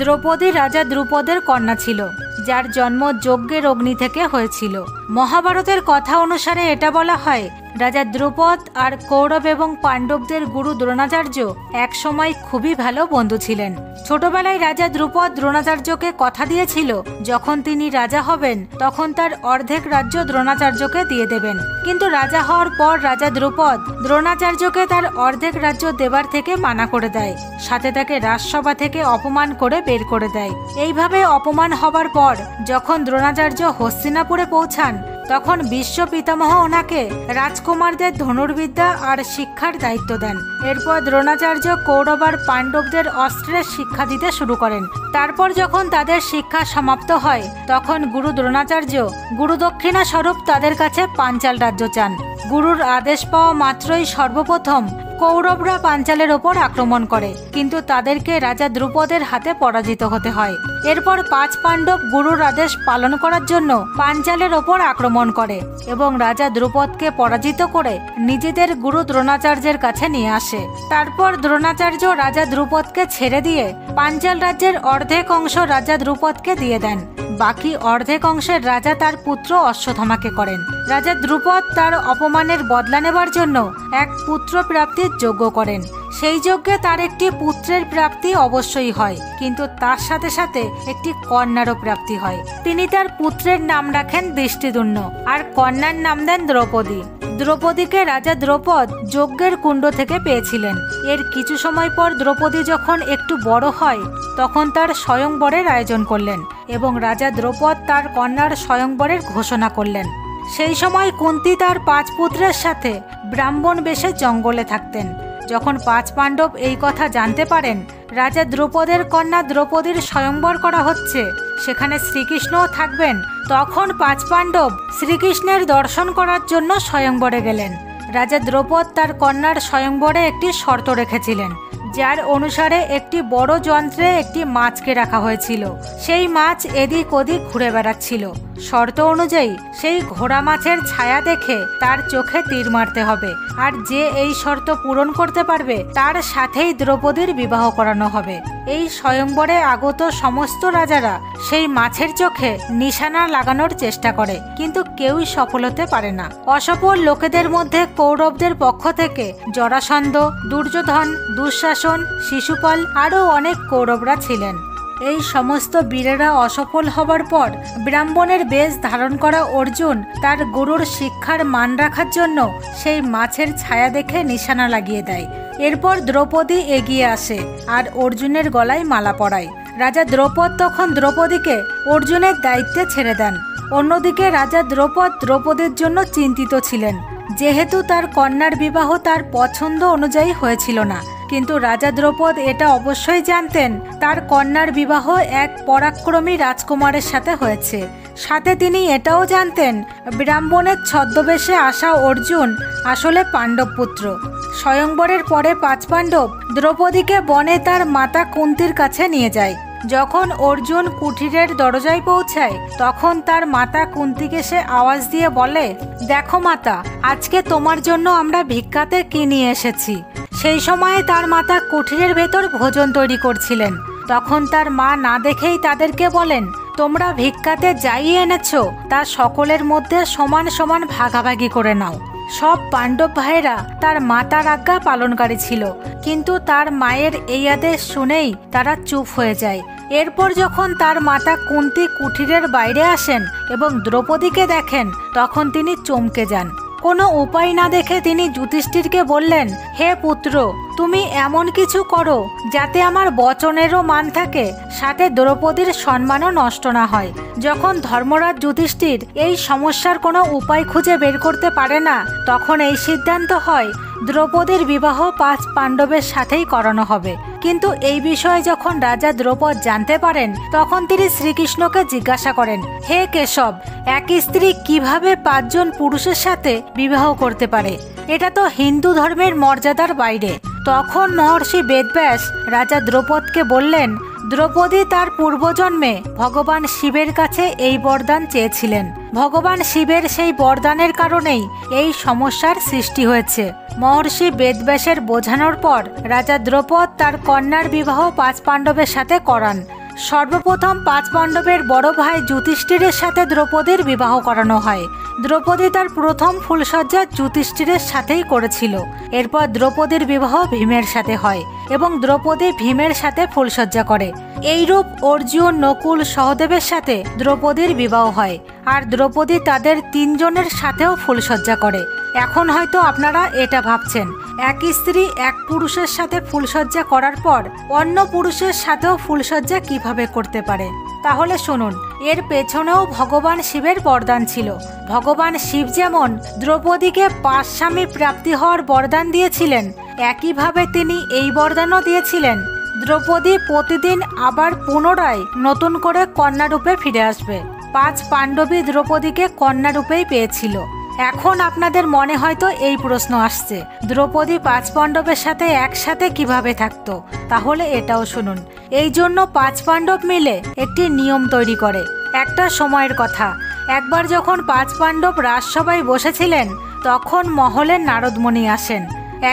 দ্রৌপদী রাজা দ্রুপদের কন্যা ছিল, যার জন্ম যজ্ঞের অগ্নি থেকে হয়েছিল। মহাভারতের কথা অনুসারে এটা বলা হয়, রাজা দ্রুপদ আর কৌরব এবং পাণ্ডবদের গুরু দ্রোণাচার্য একসময় খুবই ভালো বন্ধু ছিলেন। ছোটবেলায় রাজা দ্রুপদ দ্রোণাচার্যকে কথা দিয়েছিল যখন তিনি রাজা হবেন তখন তার অর্ধেক রাজ্য দ্রোণাচার্যকে দিয়ে দেবেন। কিন্তু রাজা হওয়ার পর রাজা দ্রুপদ দ্রোণাচার্যকে তার অর্ধেক রাজ্য দেবার থেকে মানা করে দেয়, সাথে তাকে রাজসভা থেকে অপমান করে বের করে দেয়। এইভাবে অপমান হবার পর যখন দ্রোণাচার্য হস্তিনাপুরে পৌঁছান তখন বিশ্ব পিতামহ ওনাকে রাজকুমারদের ধনুর্বিদ্যা আর শিক্ষার দায়িত্ব দেন। এরপর দ্রোণাচার্য কৌরব আর পাণ্ডবদের অস্ত্রের শিক্ষা দিতে শুরু করেন। তারপর যখন তাদের শিক্ষা সমাপ্ত হয় তখন গুরু দ্রোণাচার্য গুরুদক্ষিণা স্বরূপ তাদের কাছে পাঞ্চাল রাজ্য চান। গুরুর আদেশ পাওয়া মাত্রই সর্বপ্রথম কৌরবরা পাঞ্চালের ওপর আক্রমণ করে, কিন্তু তাদেরকে রাজা দ্রুপদের হাতে পরাজিত হতে হয়। এরপর 5 পাণ্ডব গুরুর আদেশ পালন করার জন্য পাঞ্চালের ওপর আক্রমণ করে এবং রাজা দ্রুপদকে পরাজিত করে নিজেদের গুরু দ্রোণাচার্যের কাছে নিয়ে আসে। তারপর দ্রোণাচার্য রাজা দ্রুপদকে ছেড়ে দিয়ে পাঞ্চাল রাজ্যের অর্ধেক অংশ রাজা দ্রুপদকে দিয়ে দেন। বাকি অর্ধেক অংশের রাজা তার পুত্র অশ্বত্থামাকে করেন। রাজা দ্রুপদ তার অপমানের বদলা নেবার জন্য এক পুত্র প্রাপ্তির যজ্ঞ করেন। সেই যজ্ঞে তার একটি পুত্রের প্রাপ্তি অবশ্যই হয়, কিন্তু তার সাথে সাথে একটি কন্যারও প্রাপ্তি হয়। তিনি তার পুত্রের নাম রাখেন দৃষ্টিদ্যুম্ন আর কন্যার নাম দেন দ্রৌপদী। দ্রৌপদীকে রাজা দ্রৌপদ যজ্ঞের কুণ্ড থেকে পেয়েছিলেন। এর কিছু সময় পর দ্রৌপদী যখন একটু বড় হয় তখন তার স্বয়ংবরের আয়োজন করলেন এবং রাজা দ্রৌপদ তার কন্যার স্বয়ংবরের ঘোষণা করলেন। সেই সময় কুন্তী তার 5 পুত্রের সাথে ব্রাহ্মণ বেশে জঙ্গলে থাকতেন। যখন 5 পাণ্ডব এই কথা জানতে পারেন রাজা দ্রৌপদের কন্যা দ্রৌপদীর স্বয়ংবর করা হচ্ছে, সেখানে শ্রীকৃষ্ণও থাকবেন, তখন 5 পাণ্ডব শ্রীকৃষ্ণের দর্শন করার জন্য স্বয়ংবরে গেলেন। রাজা দ্রৌপদ তার কন্যার স্বয়ংবরে একটি শর্ত রেখেছিলেন, যার অনুসারে একটি বড় যন্ত্রে একটি মাছকে রাখা হয়েছিল। সেই মাছ এদিক ওদিক ঘুরে বেড়াচ্ছিল। শর্ত অনুযায়ী সেই ঘোড়া মাছের ছায়া দেখে তার চোখে তীর মারতে হবে, আর যে এই শর্ত পূরণ করতে পারবে তার সাথেই দ্রৌপদীর বিবাহ করানো হবে। এই স্বয়ংবরে আগত সমস্ত রাজারা সেই মাছের চোখে নিশানা লাগানোর চেষ্টা করে, কিন্তু কেউই সফল হতে পারে না। অসফল লোকেদের মধ্যে কৌরবদের পক্ষ থেকে জরাসন্ধ, দুর্যোধন, দুঃশাসন, শিশুপাল আরও অনেক কৌরবরা ছিলেন। এই সমস্ত বীরেরা অসফল হবার পর ব্রাহ্মণের বেশ ধারণ করা অর্জুন তার গুরুর শিক্ষার মান রাখার জন্য সেই মাছের ছায়া দেখে নিশানা লাগিয়ে দেয়। এরপর দ্রৌপদী এগিয়ে আসে আর অর্জুনের গলায় মালা পরায়। রাজা দ্রৌপদ তখন দ্রৌপদীকে অর্জুনের দায়িত্বে ছেড়ে দেন। অন্যদিকে রাজা দ্রৌপদ দ্রৌপদীর জন্য চিন্তিত ছিলেন, যেহেতু তার কন্যার বিবাহ তার পছন্দ অনুযায়ী হয়েছিল না। কিন্তু রাজা দ্রৌপদ এটা অবশ্যই জানতেন তার কন্যার বিবাহ এক পরাক্রমী রাজকুমারের সাথে হয়েছে। সাথে তিনি এটাও জানতেন ব্রাহ্মণের ছদ্মবেশে আসা অর্জুন আসলে পাণ্ডব পুত্র। স্বয়ংবরের পরে 5 পাণ্ডব দ্রৌপদীকে বনে তার মাতা কুন্তীর কাছে নিয়ে যায়। যখন অর্জুন কুঠিরের দরজায় পৌঁছায় তখন তার মাতা কুন্তীকে সে আওয়াজ দিয়ে বলে, দেখো মাতা, আজকে তোমার জন্য আমরা ভিক্ষাতে কি নিয়ে এসেছি। সেই সময়ে তার মাতা কুঠিরের ভেতর ভোজন তৈরি করছিলেন। তখন তার মা না দেখেই তাদেরকে বলেন, তোমরা ভিক্ষাতে যাই এনেছো তা সকলের মধ্যে সমান সমান ভাগাভাগি করে নাও। সব পাণ্ডব ভাইয়েরা তার মাতার আজ্ঞা পালনকারী ছিল, কিন্তু তার মায়ের এই আদেশ শুনেই তারা চুপ হয়ে যায়। এরপর যখন তার মাতা কুন্তী কুঠিরের বাইরে আসেন এবং দ্রৌপদীকে দেখেন তখন তিনি চমকে যান। কোনো উপায় না দেখে তিনি যুধিষ্ঠিরকে বললেন, হে পুত্র, তুমি এমন কিছু করো যাতে আমার বচনেরও মান থাকে, সাথে দ্রৌপদীর সম্মানও নষ্ট না হয়। যখন ধর্মরাজ যুধিষ্ঠির এই সমস্যার কোনো উপায় খুঁজে বের করতে পারে না তখন এই সিদ্ধান্ত হয় দ্রৌপদীর বিবাহ 5 পাণ্ডবের সাথেই করানো হবে। কিন্তু এই বিষয়ে যখন রাজা দ্রৌপদ জানতে পারেন তখন তিনি শ্রীকৃষ্ণকে জিজ্ঞাসা করেন, হে কেশব, এক স্ত্রী কিভাবে 5 জন পুরুষের সাথে বিবাহ করতে পারে? এটা তো হিন্দু ধর্মের মর্যাদার বাইরে। তখন মহর্ষি বেদব্যাস রাজা দ্রৌপদকে বললেন, দ্রৌপদী তার পূর্বজন্মে ভগবান শিবের কাছে এই বরদান চেয়েছিলেন। ভগবান শিবের সেই বরদানের কারণেই এই সমস্যার সৃষ্টি হয়েছে। মহর্ষি বেদব্যাসের বোঝানোর পর রাজা দ্রৌপদ তার কন্যার বিবাহ 5 পাণ্ডবের সাথে করান। সর্বপ্রথম 5 পাণ্ডবের বড় ভাই যুধিষ্ঠিরের সাথে দ্রৌপদীর বিবাহ করানো হয়। দ্রৌপদী তার প্রথম ফুলসজ্জা যুধিষ্ঠিরের সাথেই করেছিল। এরপর দ্রৌপদীর বিবাহ ভীমের সাথে হয় এবং দ্রৌপদী ভীমের সাথে ফুলসজ্জা করে। এইরূপ অর্জুন, নকুল, সহদেবের সাথে দ্রৌপদীর বিবাহ হয় আর দ্রৌপদী তাদের 3 জনের সাথেও ফুলসজ্জা করে। এখন হয়তো আপনারা এটা ভাবছেন, এক স্ত্রী এক পুরুষের সাথে ফুলসজ্জা করার পর অন্য পুরুষের সাথেও ফুলসজ্জা কিভাবে করতে পারে। তাহলে শুনুন, এর পেছনেও ভগবান শিবের বরদান ছিল। ভগবান শিব যেমন দ্রৌপদীকে 5 স্বামী প্রাপ্তি হওয়ার বরদান দিয়েছিলেন, একইভাবে তিনি এই বরদানও দিয়েছিলেন দ্রৌপদী প্রতিদিন আবার পুনরায় নতুন করে কন্যারূপে ফিরে আসবে। 5 পাণ্ডবী দ্রৌপদীকে কন্যারূপেই পেয়েছিল। এখন আপনাদের মনে হয়তো এই প্রশ্ন আসছে, দ্রৌপদী 5 পাণ্ডবের সাথে একসাথে কিভাবে থাকতো? তাহলে এটাও শুনুন। এই জন্য 5 পাণ্ডব মিলে একটি নিয়ম তৈরি করে। একটা সময়ের কথা, একবার যখন 5 পাণ্ডব রাজসভায় বসেছিলেন, তখন মহলে নারদমণি আসেন।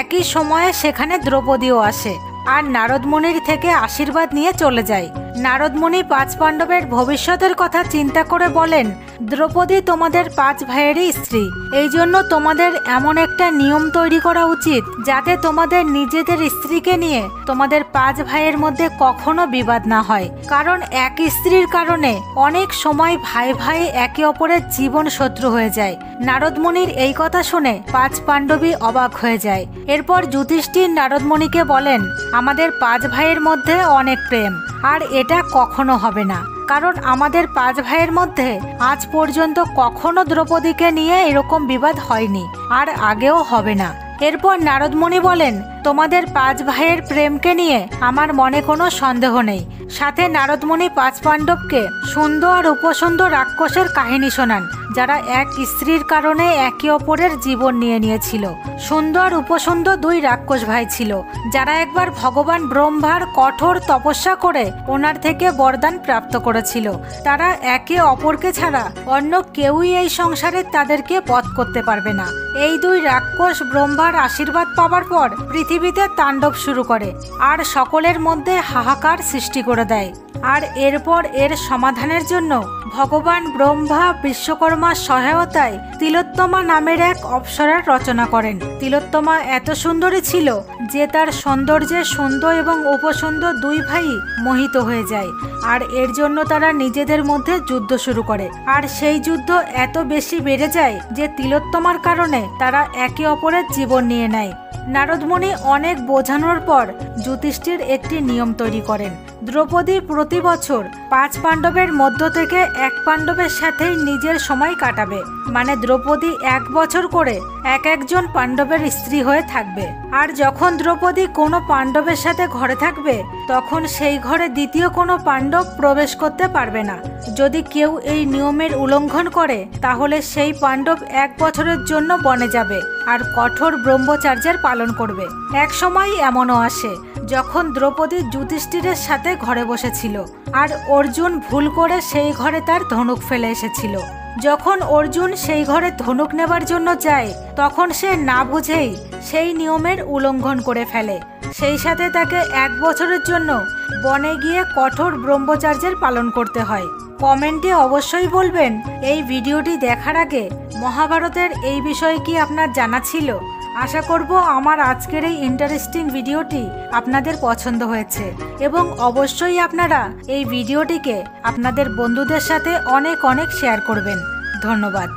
একই সময়ে সেখানে দ্রৌপদীও আসে আর নারদমণির থেকে আশীর্বাদ নিয়ে চলে যায়। নারদমণি 5 পাণ্ডবের ভবিষ্যতের কথা চিন্তা করে বলেন, দ্রৌপদী তোমাদের 5 ভাইয়েরই স্ত্রী, এই জন্য তোমাদের এমন একটা নিয়ম তৈরি করা উচিত যাতে তোমাদের নিজেদের স্ত্রীকে নিয়ে তোমাদের 5 ভাইয়ের মধ্যে কখনো বিবাদ না হয়। কারণ এক স্ত্রীর কারণে অনেক সময় ভাই ভাই একে অপরের জীবন শত্রু হয়ে যায়। নারদমণির এই কথা শুনে 5 পাণ্ডবী অবাক হয়ে যায়। এরপর যুধিষ্ঠির নারদমণিকে বলেন, আমাদের 5 ভাইয়ের মধ্যে অনেক প্রেম, আর এটা কখনো হবে না, কারণ আমাদের 5 ভাইয়ের মধ্যে আজ পর্যন্ত কখনো দ্রৌপদীকে নিয়ে এরকম বিবাদ হয়নি, আর আগেও হবে না। এরপর নারদমণি বলেন, তোমাদের 5 ভাইয়ের প্রেমকে নিয়ে আমার মনে কোনো সন্দেহ নেই। সাথে নারদমণি 5 পাণ্ডবকে সুন্দর আর উপসুন্দর রাক্ষসের কাহিনী শোনান, যারা এক স্ত্রীর কারণে একে অপরের জীবন নিয়ে নিয়েছিল। সুন্দর উপসুন্দর 2 রাক্ষস ভাই ছিল, যারা একবার ভগবান ব্রহ্মার কঠোর তপস্যা করে ওনার থেকে বরদান প্রাপ্ত করেছিল। তারা একে অপরকে ছাড়া অন্য কেউই এই সংসারে তাদেরকে বধ করতে পারবে না। এই 2 রাক্ষস ব্রহ্মার আশীর্বাদ পাওয়ার পর পৃথিবীতে তাণ্ডব শুরু করে আর সকলের মধ্যে হাহাকার সৃষ্টি করে দেয়। আর এরপর এর সমাধানের জন্য ভগবান ব্রহ্মা বিশ্বকর্মার সহায়তায় তিলোত্তমা নামের এক অপ্সরার রচনা করেন। তিলোত্তমা এত সুন্দরী ছিল যে তার সৌন্দর্যে সুন্দর এবং উপসুন্দর 2 ভাই মোহিত হয়ে যায়, আর এর জন্য তারা নিজেদের মধ্যে যুদ্ধ শুরু করে। আর সেই যুদ্ধ এত বেশি বেড়ে যায় যে তিলোত্তমার কারণে তারা একে অপরের জীবন নিয়ে নেয়। নারদমণি অনেক বোঝানোর পর যুধিষ্ঠির একটি নিয়ম তৈরি করেন। দ্রৌপদী প্রতি বছর 5 পাণ্ডবের মধ্য থেকে 1 পাণ্ডবের সাথেই নিজের সময় কাটাবে, মানে দ্রৌপদী 1 বছর করে একজন পাণ্ডবের স্ত্রী হয়ে থাকবে। আর যখন দ্রৌপদী কোনো পাণ্ডবের সাথে ঘরে থাকবে, তখন সেই ঘরে দ্বিতীয় কোনো পাণ্ডব প্রবেশ করতে পারবে না। যদি কেউ এই নিয়মের উল্লঙ্ঘন করে, তাহলে সেই পাণ্ডব 1 বছরের জন্য বনে যাবে আর কঠোর ব্রহ্মচর্যের পালন করবে। এক সময় এমনও আসে যখন দ্রৌপদী যুধিষ্ঠিরের সাথে ঘরে বসেছিল আর অর্জুন ভুল করে সেই ঘরে তার ধনুক ফেলে এসেছিল। যখন অর্জুন সেই ঘরে ধনুক নেবার জন্য যায়, তখন সে না বুঝেই সেই নিয়মের উল্লঙ্ঘন করে ফেলে। সেই সাথে তাকে 1 বছরের জন্য বনে গিয়ে কঠোর ব্রহ্মচর্যের পালন করতে হয়। কমেন্টে অবশ্যই বলবেন, এই ভিডিওটি দেখার আগে মহাভারতের এই বিষয়ে কি আপনার জানা ছিল? আশা করব আমার আজকের এই ইন্টারেস্টিং ভিডিওটি আপনাদের পছন্দ হয়েছে এবং অবশ্যই আপনারা এই ভিডিওটিকে আপনাদের বন্ধুদের সাথে অনেক শেয়ার করবেন। ধন্যবাদ।